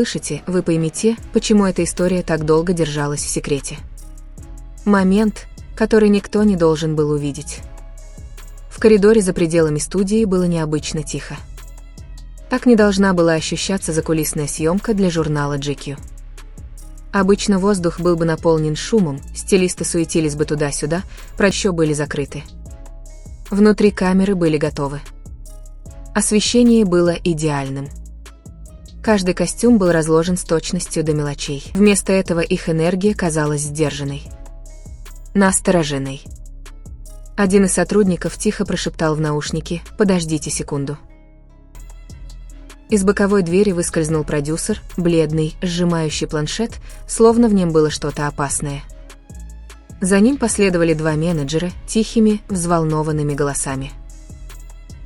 Слышите, вы поймете, почему эта история так долго держалась в секрете. Момент, который никто не должен был увидеть. В коридоре за пределами студии было необычно тихо. Так не должна была ощущаться закулисная съемка для журнала GQ. Обычно воздух был бы наполнен шумом, стилисты суетились бы туда-сюда, прощи были закрыты. Внутри камеры были готовы. Освещение было идеальным. Каждый костюм был разложен с точностью до мелочей. Вместо этого их энергия казалась сдержанной. Настороженной. Один из сотрудников тихо прошептал в наушники: «Подождите секунду». Из боковой двери выскользнул продюсер, бледный, сжимающий планшет, словно в нем было что-то опасное. За ним последовали два менеджера, тихими, взволнованными голосами.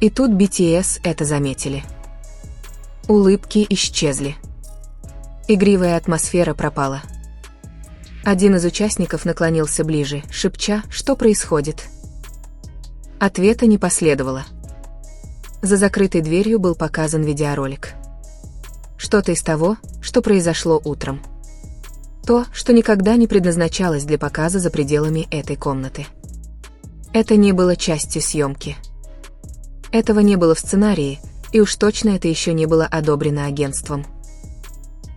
И тут BTS это заметили. Улыбки исчезли. Игривая атмосфера пропала. Один из участников наклонился ближе, шепча: «Что происходит?». Ответа не последовало. За закрытой дверью был показан видеоролик. Что-то из того, что произошло утром. То, что никогда не предназначалось для показа за пределами этой комнаты. Это не было частью съемки. Этого не было в сценарии, и уж точно это еще не было одобрено агентством.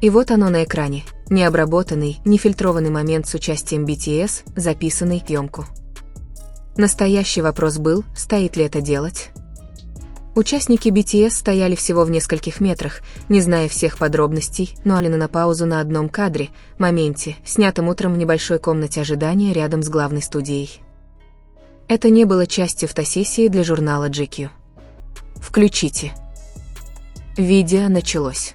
И вот оно на экране, необработанный, нефильтрованный момент с участием BTS, записанный в съемку. Настоящий вопрос был, стоит ли это делать? Участники BTS стояли всего в нескольких метрах, не зная всех подробностей, но Алина на паузу на одном кадре, моменте, снятом утром в небольшой комнате ожидания рядом с главной студией. Это не было частью фотосессии для журнала GQ. Включите. Видео началось.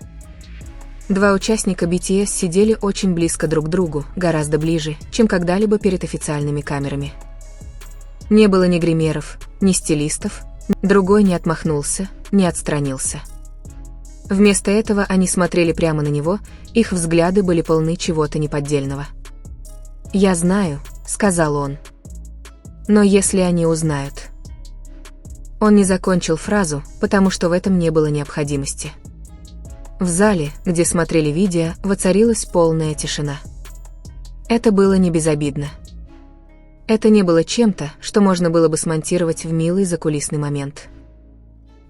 Два участника BTS сидели очень близко друг к другу, гораздо ближе, чем когда-либо перед официальными камерами. Не было ни гримеров, ни стилистов, другой не отмахнулся, не отстранился. Вместо этого они смотрели прямо на него, их взгляды были полны чего-то неподдельного. «Я знаю», — сказал он. «Но если они узнают...» Он не закончил фразу, потому что в этом не было необходимости. В зале, где смотрели видео, воцарилась полная тишина. Это было не безобидно. Это не было чем-то, что можно было бы смонтировать в милый закулисный момент.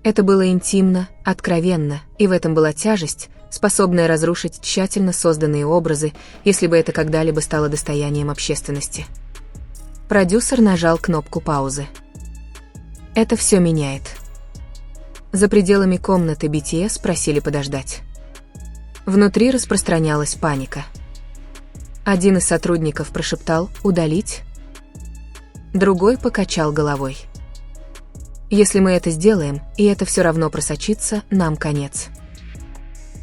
Это было интимно, откровенно, и в этом была тяжесть, способная разрушить тщательно созданные образы, если бы это когда-либо стало достоянием общественности. Продюсер нажал кнопку паузы. Это все меняет. За пределами комнаты BTS просили подождать. Внутри распространялась паника. Один из сотрудников прошептал: «Удалить?». Другой покачал головой. «Если мы это сделаем, и это все равно просочится, нам конец».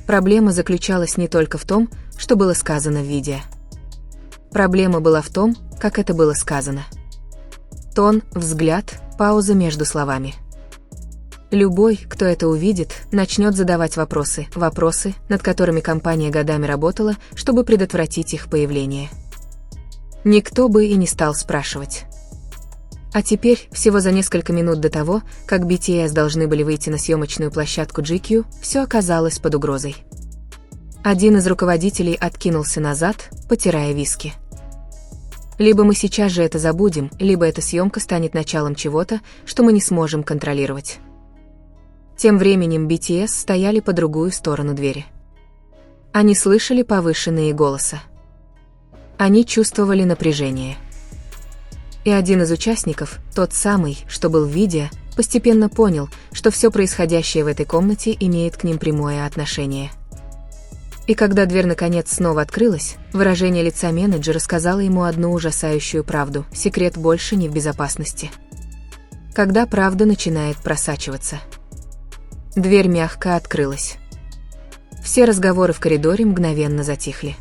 Проблема заключалась не только в том, что было сказано в видео. Проблема была в том, как это было сказано. Тон, взгляд, пауза между словами. Любой, кто это увидит, начнет задавать вопросы, над которыми компания годами работала, чтобы предотвратить их появление. Никто бы и не стал спрашивать. А теперь, всего за несколько минут до того, как BTS должны были выйти на съемочную площадку GQ, все оказалось под угрозой. Один из руководителей откинулся назад, потирая виски. Либо мы сейчас же это забудем, либо эта съемка станет началом чего-то, что мы не сможем контролировать. Тем временем BTS стояли по другую сторону двери. Они слышали повышенные голоса. Они чувствовали напряжение. И один из участников, тот самый, что был в видео, постепенно понял, что все происходящее в этой комнате имеет к ним прямое отношение. И когда дверь наконец снова открылась, выражение лица менеджера сказало ему одну ужасающую правду: секрет больше не в безопасности. Когда правда начинает просачиваться. Дверь мягко открылась. Все разговоры в коридоре мгновенно затихли.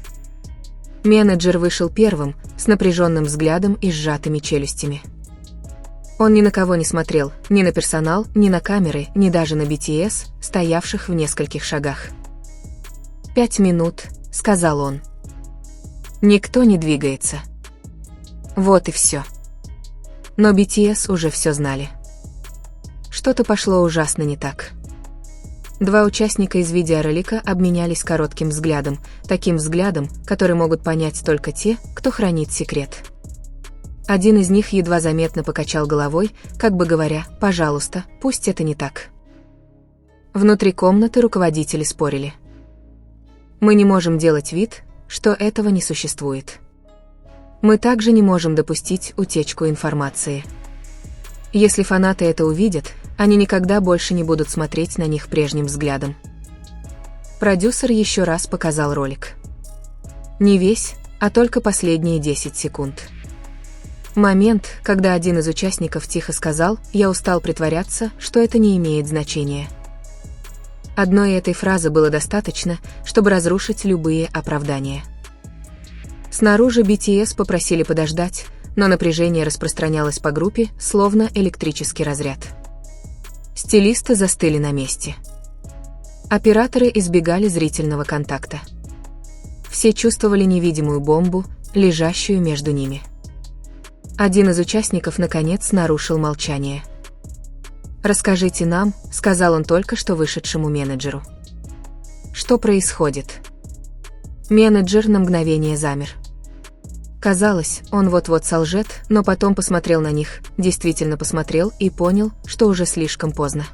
Менеджер вышел первым, с напряженным взглядом и сжатыми челюстями. Он ни на кого не смотрел, ни на персонал, ни на камеры, ни даже на BTS, стоявших в нескольких шагах. 5 минут, сказал он. Никто не двигается. Вот и все. Но BTS уже все знали. Что-то пошло ужасно не так. Два участника из видеоролика обменялись коротким взглядом, таким взглядом, который могут понять только те, кто хранит секрет. Один из них едва заметно покачал головой, как бы говоря: «Пожалуйста, пусть это не так». Внутри комнаты руководители спорили. Мы не можем делать вид, что этого не существует. Мы также не можем допустить утечку информации. Если фанаты это увидят, они никогда больше не будут смотреть на них прежним взглядом. Продюсер еще раз показал ролик. Не весь, а только последние 10 секунд. Момент, когда один из участников тихо сказал: «Я устал притворяться, что это не имеет значения». Одной этой фразы было достаточно, чтобы разрушить любые оправдания. Снаружи BTS попросили подождать, но напряжение распространялось по группе, словно электрический разряд. Стилисты застыли на месте. Операторы избегали зрительного контакта. Все чувствовали невидимую бомбу, лежащую между ними. Один из участников, наконец, нарушил молчание. «Расскажите нам», — сказал он только что вышедшему менеджеру. «Что происходит?» Менеджер на мгновение замер. Казалось, он вот-вот солжет, но потом посмотрел на них, действительно посмотрел и понял, что уже слишком поздно.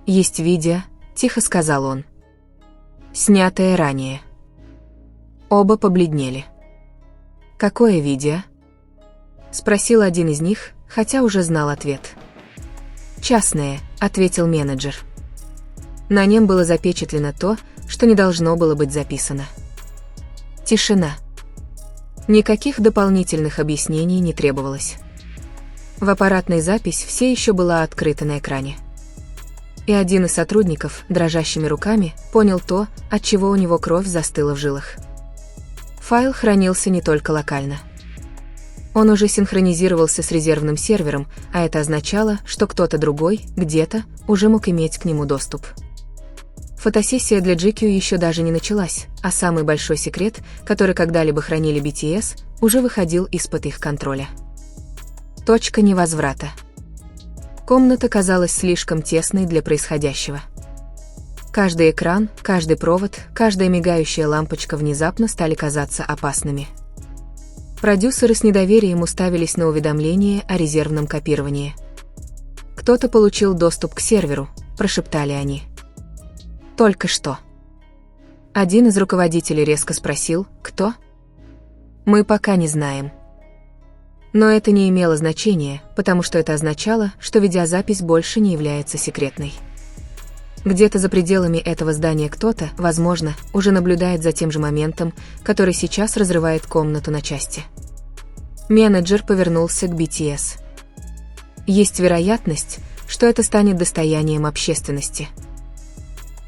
«Есть видео», — тихо сказал он. «Снятое ранее». Оба побледнели. «Какое видео?» — спросил один из них, хотя уже знал ответ. «Частное», — ответил менеджер. На нем было запечатлено то, что не должно было быть записано. Тишина. Никаких дополнительных объяснений не требовалось. В аппаратной запись все еще была открыта на экране. И один из сотрудников, дрожащими руками, понял то, от чего у него кровь застыла в жилах. Файл хранился не только локально. Он уже синхронизировался с резервным сервером, а это означало, что кто-то другой, где-то, уже мог иметь к нему доступ. Фотосессия для GQ еще даже не началась, а самый большой секрет, который когда-либо хранили BTS, уже выходил из-под их контроля. Точка невозврата. Комната казалась слишком тесной для происходящего. Каждый экран, каждый провод, каждая мигающая лампочка внезапно стали казаться опасными. Продюсеры с недоверием уставились на уведомление о резервном копировании. «Кто-то получил доступ к серверу», – прошептали они. «Только что». Один из руководителей резко спросил: «Кто?» «Мы пока не знаем». Но это не имело значения, потому что это означало, что видеозапись больше не является секретной. Где-то за пределами этого здания кто-то, возможно, уже наблюдает за тем же моментом, который сейчас разрывает комнату на части. Менеджер повернулся к BTS. Есть вероятность, что это станет достоянием общественности.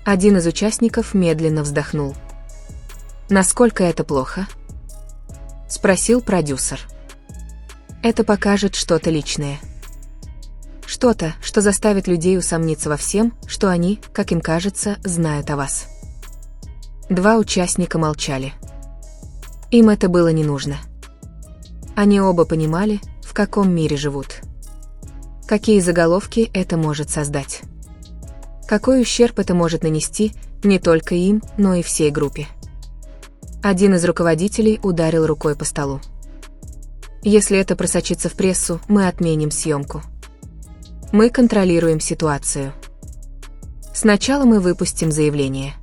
Один из участников медленно вздохнул. «Насколько это плохо?» – спросил продюсер. «Это покажет что-то личное. Что-то, что заставит людей усомниться во всем, что они, как им кажется, знают о вас». Два участника молчали. Им это было не нужно. Они оба понимали, в каком мире живут. Какие заголовки это может создать. Какой ущерб это может нанести не только им, но и всей группе. Один из руководителей ударил рукой по столу. «Если это просочится в прессу, мы отменим съемку. Мы контролируем ситуацию. Сначала мы выпустим заявление».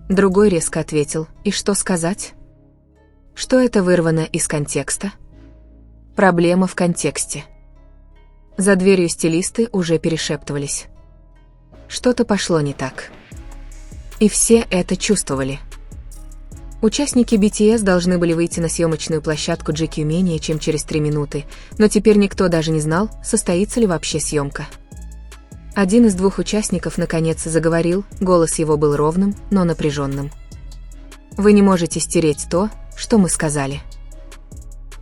Другой резко ответил: «И что сказать? Что это вырвано из контекста? Проблема в контексте». За дверью стилисты уже перешептывались. Что-то пошло не так. И все это чувствовали. Участники BTS должны были выйти на съемочную площадку GQ менее чем через 3 минуты, но теперь никто даже не знал, состоится ли вообще съемка. Один из двух участников наконец заговорил, голос его был ровным, но напряженным. «Вы не можете стереть то, что мы сказали».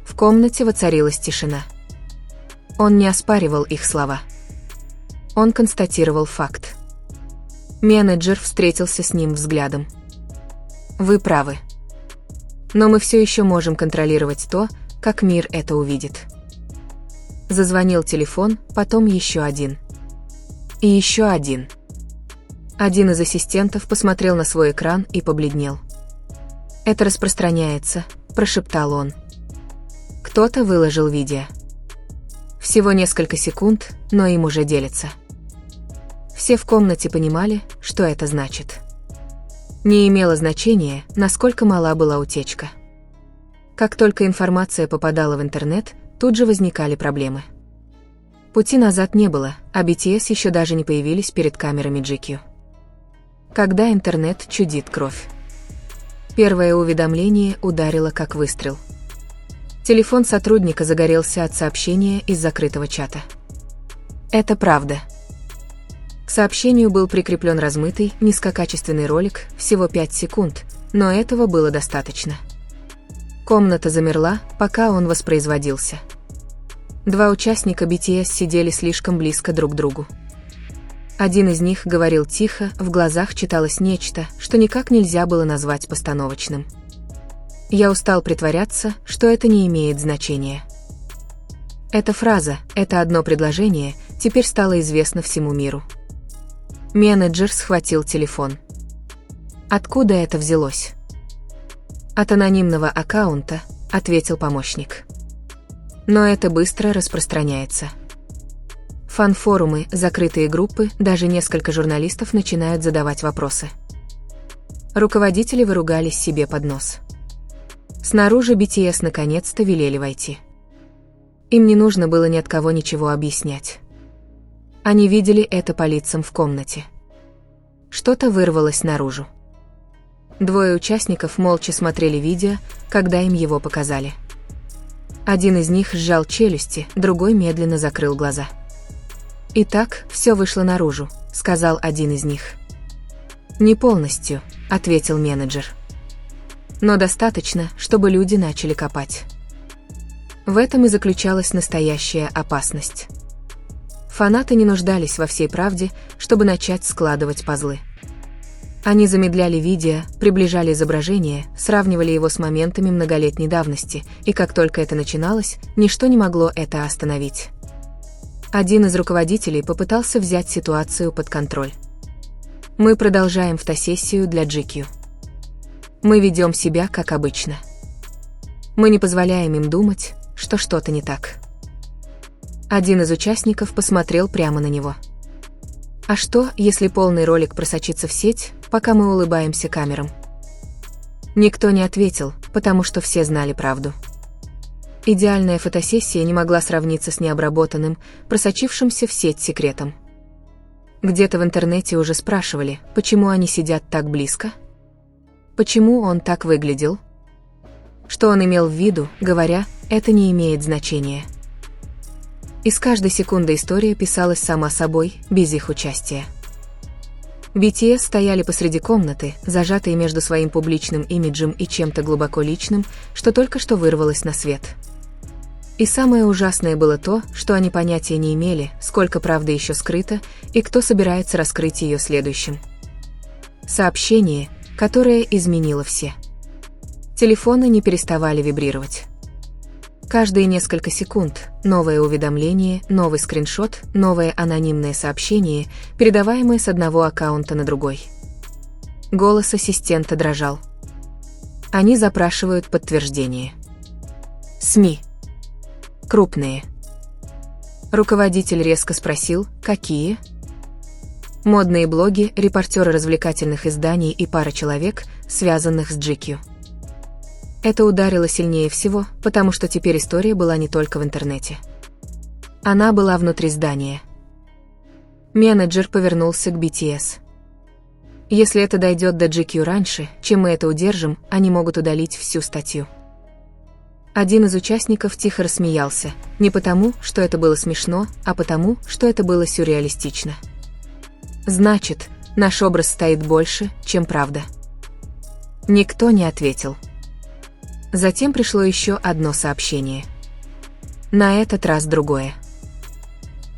В комнате воцарилась тишина. Он не оспаривал их слова. Он констатировал факт. Менеджер встретился с ним взглядом. «Вы правы. Но мы все еще можем контролировать то, как мир это увидит». Зазвонил телефон, потом еще один. И еще один. Один из ассистентов посмотрел на свой экран и побледнел. «Это распространяется», – прошептал он. Кто-то выложил видео. Всего несколько секунд, но им уже делятся. Все в комнате понимали, что это значит. Не имело значения, насколько мала была утечка. Как только информация попадала в интернет, тут же возникали проблемы. Пути назад не было, а BTS еще даже не появились перед камерами GQ. Когда интернет чудит кровь. Первое уведомление ударило как выстрел. Телефон сотрудника загорелся от сообщения из закрытого чата. Это правда. К сообщению был прикреплен размытый, низкокачественный ролик, всего 5 секунд, но этого было достаточно. Комната замерла, пока он воспроизводился. Два участника BTS сидели слишком близко друг к другу. Один из них говорил тихо, в глазах читалось нечто, что никак нельзя было назвать постановочным. «Я устал притворяться, что это не имеет значения». Эта фраза, это одно предложение, теперь стало известно всему миру. Менеджер схватил телефон. «Откуда это взялось?» «От анонимного аккаунта», — ответил помощник. «Но это быстро распространяется». Фан-форумы, закрытые группы, даже несколько журналистов начинают задавать вопросы. Руководители выругались себе под нос. Снаружи BTS наконец-то велели войти. Им не нужно было ни от кого ничего объяснять. Они видели это по лицам в комнате. Что-то вырвалось наружу. Двое участников молча смотрели видео, когда им его показали. Один из них сжал челюсти, другой медленно закрыл глаза. «Итак, все вышло наружу», — сказал один из них. «Не полностью», — ответил менеджер. «Но достаточно, чтобы люди начали копать». В этом и заключалась настоящая опасность. Фанаты не нуждались во всей правде, чтобы начать складывать пазлы. Они замедляли видео, приближали изображение, сравнивали его с моментами многолетней давности, и как только это начиналось, ничто не могло это остановить. Один из руководителей попытался взять ситуацию под контроль. Мы продолжаем фотосессию для GQ. Мы ведем себя как обычно. Мы не позволяем им думать, что что-то не так. Один из участников посмотрел прямо на него. А что, если полный ролик просочится в сеть, пока мы улыбаемся камерам? Никто не ответил, потому что все знали правду. Идеальная фотосессия не могла сравниться с необработанным, просочившимся в сеть секретом. Где-то в интернете уже спрашивали, почему они сидят так близко? Почему он так выглядел? Что он имел в виду, говоря, это не имеет значения. И с каждой секунды история писалась сама собой, без их участия. BTS стояли посреди комнаты, зажатые между своим публичным имиджем и чем-то глубоко личным, что только что вырвалось на свет. И самое ужасное было то, что они понятия не имели, сколько правды еще скрыто, и кто собирается раскрыть ее следующим. Сообщение, которое изменило все. Телефоны не переставали вибрировать. Каждые несколько секунд новое уведомление, новый скриншот, новое анонимное сообщение, передаваемое с одного аккаунта на другой. Голос ассистента дрожал. Они запрашивают подтверждение. СМИ. Крупные. Руководитель резко спросил, какие? Модные блоги, репортеры развлекательных изданий и пара человек, связанных с GQ. Это ударило сильнее всего, потому что теперь история была не только в интернете. Она была внутри здания. Менеджер повернулся к BTS. Если это дойдет до GQ раньше, чем мы это удержим, они могут удалить всю статью. Один из участников тихо рассмеялся, не потому, что это было смешно, а потому, что это было сюрреалистично. Значит, наш образ стоит больше, чем правда. Никто не ответил. Затем пришло еще одно сообщение. На этот раз другое.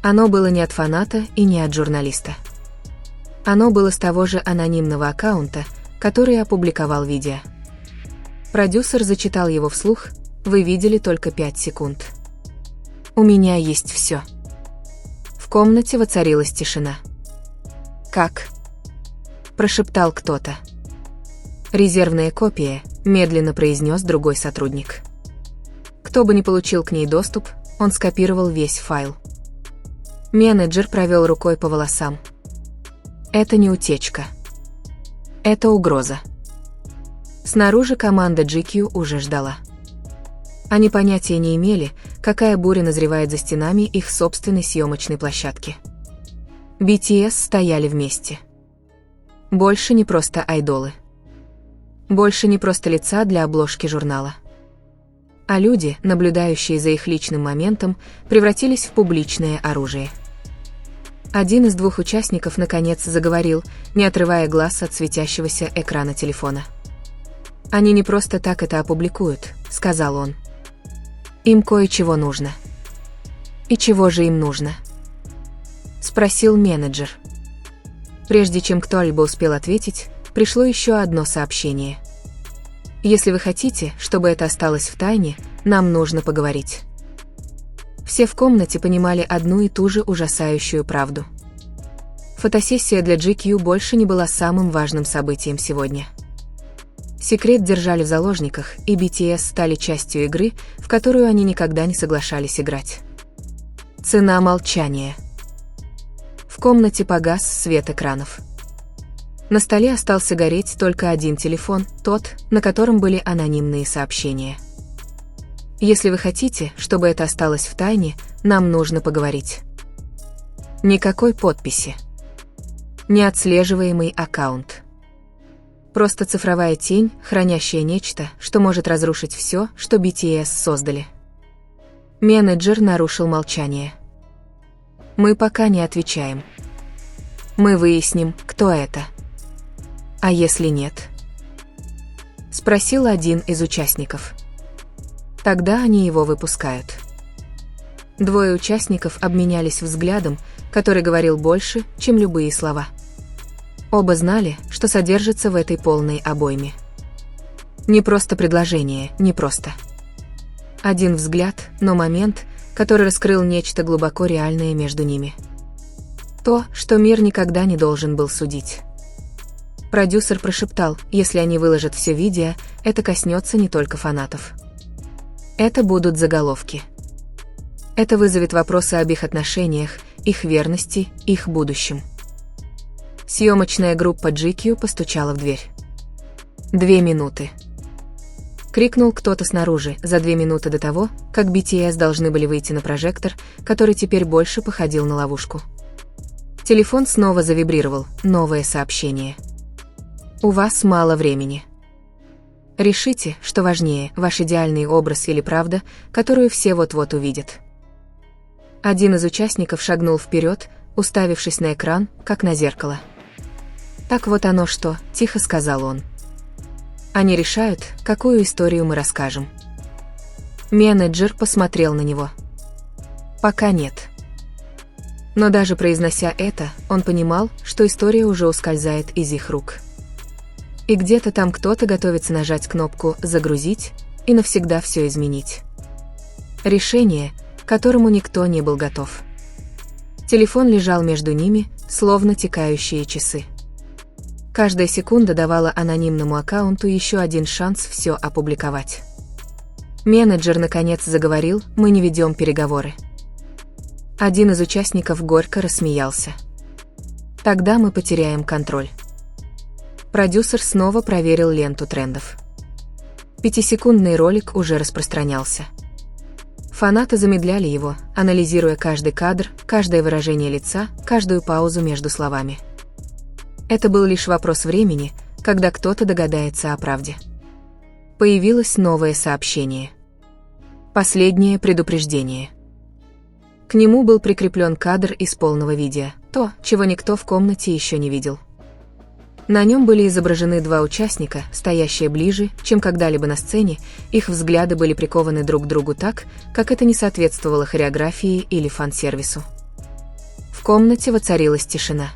Оно было не от фаната и не от журналиста. Оно было с того же анонимного аккаунта, который опубликовал видео. Продюсер зачитал его вслух, вы видели только 5 секунд. У меня есть все. В комнате воцарилась тишина. Как? прошептал кто-то. «Резервная копия», — медленно произнес другой сотрудник. Кто бы ни получил к ней доступ, он скопировал весь файл. Менеджер провел рукой по волосам. Это не утечка. Это угроза. Снаружи команда GQ уже ждала. Они понятия не имели, какая буря назревает за стенами их собственной съемочной площадки. BTS стояли вместе. Больше не просто айдолы. Больше не просто лица для обложки журнала. А люди, наблюдающие за их личным моментом, превратились в публичное оружие. Один из двух участников наконец заговорил, не отрывая глаз от светящегося экрана телефона. «Они не просто так это опубликуют», — сказал он. «Им кое-чего нужно». «И чего же им нужно?» — спросил менеджер. Прежде чем кто-либо успел ответить, пришло еще одно сообщение. «Если вы хотите, чтобы это осталось в тайне, нам нужно поговорить». Все в комнате понимали одну и ту же ужасающую правду. Фотосессия для GQ больше не была самым важным событием сегодня. Секрет держали в заложниках, и BTS стали частью игры, в которую они никогда не соглашались играть. Цена молчания. В комнате погас свет экранов. На столе остался гореть только один телефон, тот, на котором были анонимные сообщения. «Если вы хотите, чтобы это осталось в тайне, нам нужно поговорить». Никакой подписи. Неотслеживаемый аккаунт. Просто цифровая тень, хранящая нечто, что может разрушить все, что BTS создали. Менеджер нарушил молчание. «Мы пока не отвечаем. Мы выясним, кто это». «А если нет?» — спросил один из участников. Тогда они его выпускают. Двое участников обменялись взглядом, который говорил больше, чем любые слова. Оба знали, что содержится в этой полной обойме. Не просто предложение, не просто. Один взгляд, но момент, который раскрыл нечто глубоко реальное между ними. То, что мир никогда не должен был судить. Продюсер прошептал, если они выложат все видео, это коснется не только фанатов. Это будут заголовки. Это вызовет вопросы об их отношениях, их верности, их будущем. Съемочная группа GQ постучала в дверь. 2 минуты. Крикнул кто-то снаружи за 2 минуты до того, как BTS должны были выйти на прожектор, который теперь больше походил на ловушку. Телефон снова завибрировал, новое сообщение. У вас мало времени. Решите, что важнее, ваш идеальный образ или правда, которую все вот-вот увидят. Один из участников шагнул вперед, уставившись на экран, как на зеркало. «Так вот оно что», — тихо сказал он. «Они решают, какую историю мы расскажем». Менеджер посмотрел на него. «Пока нет». Но даже произнося это, он понимал, что история уже ускользает из их рук. И где-то там кто-то готовится нажать кнопку «Загрузить» и навсегда все изменить. Решение, к которому никто не был готов. Телефон лежал между ними, словно текающие часы. Каждая секунда давала анонимному аккаунту еще один шанс все опубликовать. Менеджер наконец заговорил, мы не ведем переговоры. Один из участников горько рассмеялся. Тогда мы потеряем контроль. Продюсер снова проверил ленту трендов. 5-секундный ролик уже распространялся. Фанаты замедляли его, анализируя каждый кадр, каждое выражение лица, каждую паузу между словами. Это был лишь вопрос времени, когда кто-то догадается о правде. Появилось новое сообщение. Последнее предупреждение. К нему был прикреплен кадр из полного видео, то, чего никто в комнате еще не видел. На нем были изображены 2 участника, стоящие ближе, чем когда-либо на сцене, их взгляды были прикованы друг к другу так, как это не соответствовало хореографии или фан-сервису. В комнате воцарилась тишина.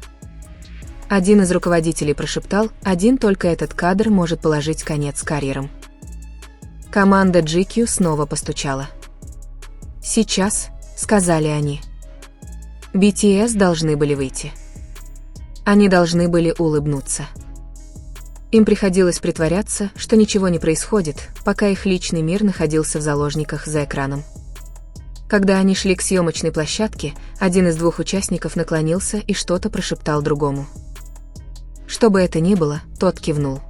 Один из руководителей прошептал, один только этот кадр может положить конец карьерам. Команда GQ снова постучала. «Сейчас», — сказали они. BTS должны были выйти. Они должны были улыбнуться. Им приходилось притворяться, что ничего не происходит, пока их личный мир находился в заложниках за экраном. Когда они шли к съемочной площадке, один из двух участников наклонился и что-то прошептал другому. Что бы это ни было, тот кивнул.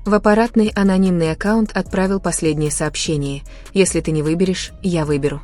В аппаратный анонимный аккаунт отправил последнее сообщение: «Если ты не выберешь, я выберу».